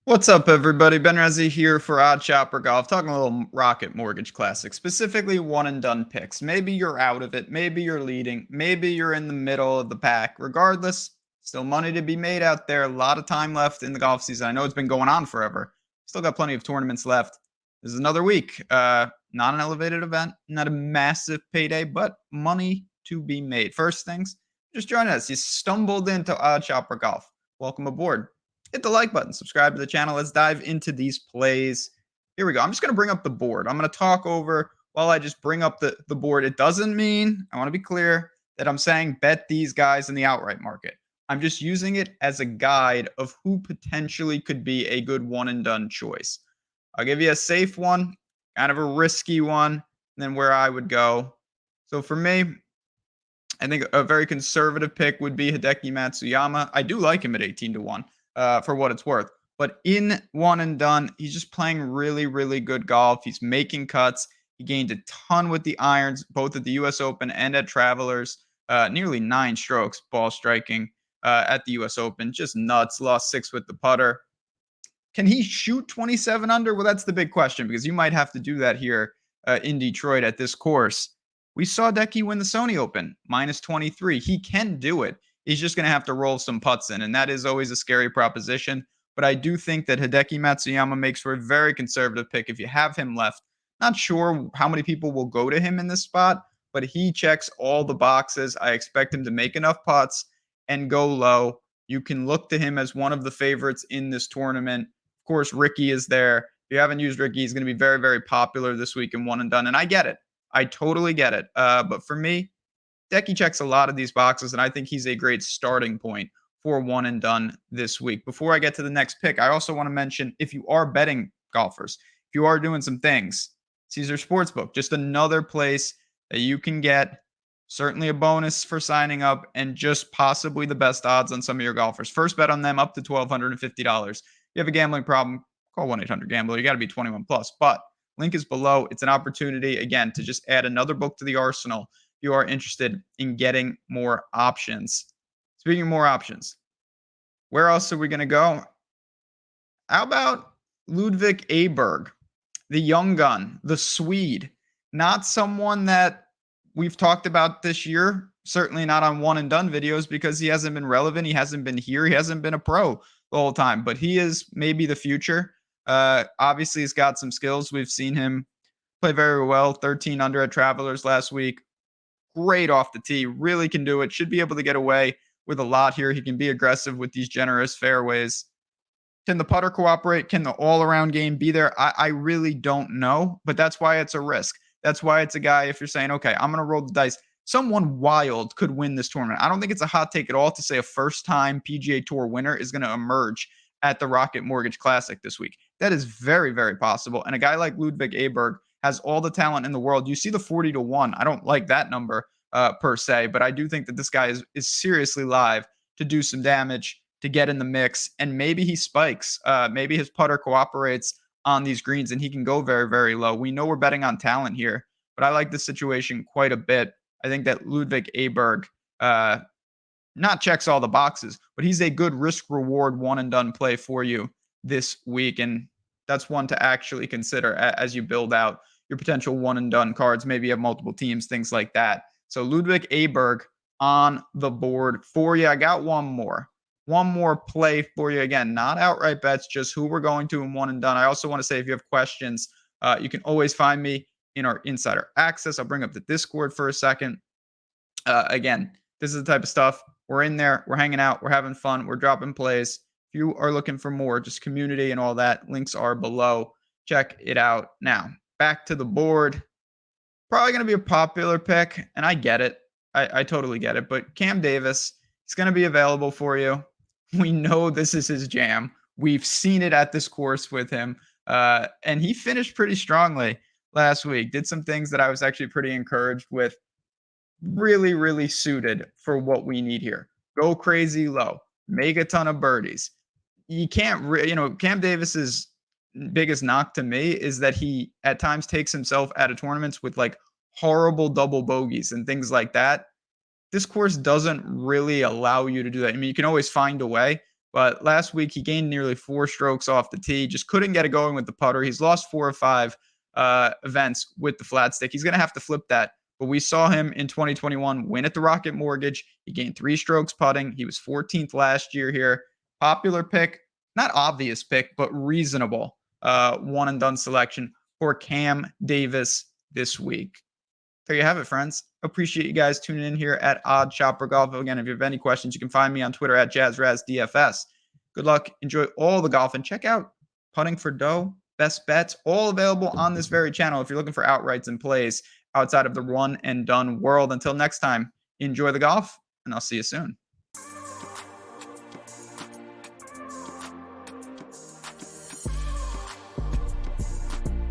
What's up, everybody? Ben Resi here for Odd Shopper Golf, talking a little Rocket Mortgage Classic, specifically one and done picks. Maybe you're out of it, maybe you're leading, maybe you're in the middle of the pack. Regardless, still money to be made out there. A lot of time left in the golf season. I know it's been going on forever. Still got plenty of tournaments left. This is another week. Not an elevated event, not a massive payday, but money to be made. First things, just join us. You stumbled into Odd Shopper Golf. Welcome aboard. Hit the like button, subscribe to the channel. Let's dive into these plays. Here we go. I'm just going to bring up the board. I'm going to talk over while I just bring up the board. It doesn't mean, I want to be clear, that I'm saying bet these guys in the outright market. I'm just using it as a guide of who potentially could be a good one and done choice. I'll give you a safe one, kind of a risky one, and then where I would go. So for me, I think a very conservative pick would be Hideki Matsuyama. I do like him at 18-1 for what it's worth. But in one and done, he's just playing really, really good golf. He's making cuts. He gained a ton with the irons, both at the US Open and at Travelers. Nearly 9 strokes ball striking at the US Open. Just nuts. Lost 6 with the putter. Can he shoot 27 under? Well, that's the big question because you might have to do that here in Detroit at this course. We saw Decky win the Sony Open, minus 23. He can do it. He's just going to have to roll some putts in, and that is always a scary proposition. But I do think that Hideki Matsuyama makes for a very conservative pick if you have him left. Not sure how many people will go to him in this spot, but he checks all the boxes. I expect him to make enough putts and go low. You can look to him as one of the favorites in this tournament. Of course, Ricky is there. If you haven't used Ricky, he's going to be very, very popular this week in one and done. And I get it. I totally get it. But for me, Decky checks a lot of these boxes, and I think he's a great starting point for one and done this week. Before I get to the next pick, I also want to mention if you are betting golfers, if you are doing some things, Caesar Sportsbook, just another place that you can get certainly a bonus for signing up and just possibly the best odds on some of your golfers. First bet on them up to $1,250. If you have a gambling problem, call 1-800-GAMBLER. You got to be 21 plus. But link is below. It's an opportunity, again, to just add another book to the arsenal if you are interested in getting more options. Speaking of more options, where else are we going to go? How about Ludwig Aberg, the young gun, the Swede? Not someone that we've talked about this year, certainly not on one and done videos because he hasn't been relevant. He hasn't been here. He hasn't been a pro the whole time, but he is maybe the future. Obviously, he's got some skills. We've seen him play very well. 13 under at Travelers last week. Great off the tee. Really can do it. Should be able to get away with a lot here. He can be aggressive with these generous fairways. Can the putter cooperate? Can the all-around game be there? I really don't know, but that's why it's a risk. That's why it's a guy, if you're saying, okay, I'm going to roll the dice, someone wild could win this tournament. I don't think it's a hot take at all to say a first-time PGA Tour winner is going to emerge at the Rocket Mortgage Classic this week. That is very, very possible. And a guy like Ludwig Aberg has all the talent in the world. You see the 40-1. I don't like that number per se, but I do think that this guy is seriously live to do some damage, to get in the mix, and maybe he spikes. Maybe his putter cooperates on these greens and he can go very, very low. We know we're betting on talent here, but I like this situation quite a bit. I think that Ludwig Aberg not checks all the boxes, but he's a good risk reward one and done play for you this week. And that's one to actually consider as you build out your potential one and done cards. Maybe you have multiple teams, things like that. So Ludwig Aberg on the board for you. I got one more play for you. Again, not outright bets, just who we're going to in one and done. I also want to say if you have questions, you can always find me in our insider access. I'll bring up the Discord for a second. Again, this is the type of stuff. We're in there. We're hanging out. We're having fun. We're dropping plays. If you are looking for more, just community and all that, links are below. Check it out. Now, back to the board. Probably going to be a popular pick, and I get it. I totally get it. But Cam Davis, he's going to be available for you. We know this is his jam. We've seen it at this course with him. And he finished pretty strongly last week. Did some things that I was actually pretty encouraged with. Really, really suited for what we need here. Go crazy low. Make a ton of birdies. You can't, Cam Davis's biggest knock to me is that he at times takes himself out of tournaments with like horrible double bogeys and things like that. This course doesn't really allow you to do that. I mean, you can always find a way, But last week, he gained nearly 4 strokes off the tee, just couldn't get it going with the putter. He's lost 4 or 5 events with the flat stick. He's going to have to flip that. But we saw him in 2021 win at the Rocket Mortgage. He gained 3 strokes putting. He was 14th last year here. Popular pick, not obvious pick, but reasonable one and done selection for Cam Davis this week. There you have it, friends. Appreciate you guys tuning in here at Odd Chopper Golf. Again, if you have any questions, you can find me on Twitter at JazzRazDFS. Good luck. Enjoy all the golf and check out Putting for Dough, Best Bets, all available on this very channel if you're looking for outrights and plays outside of the one and done world. Until next time, enjoy the golf, and I'll see you soon.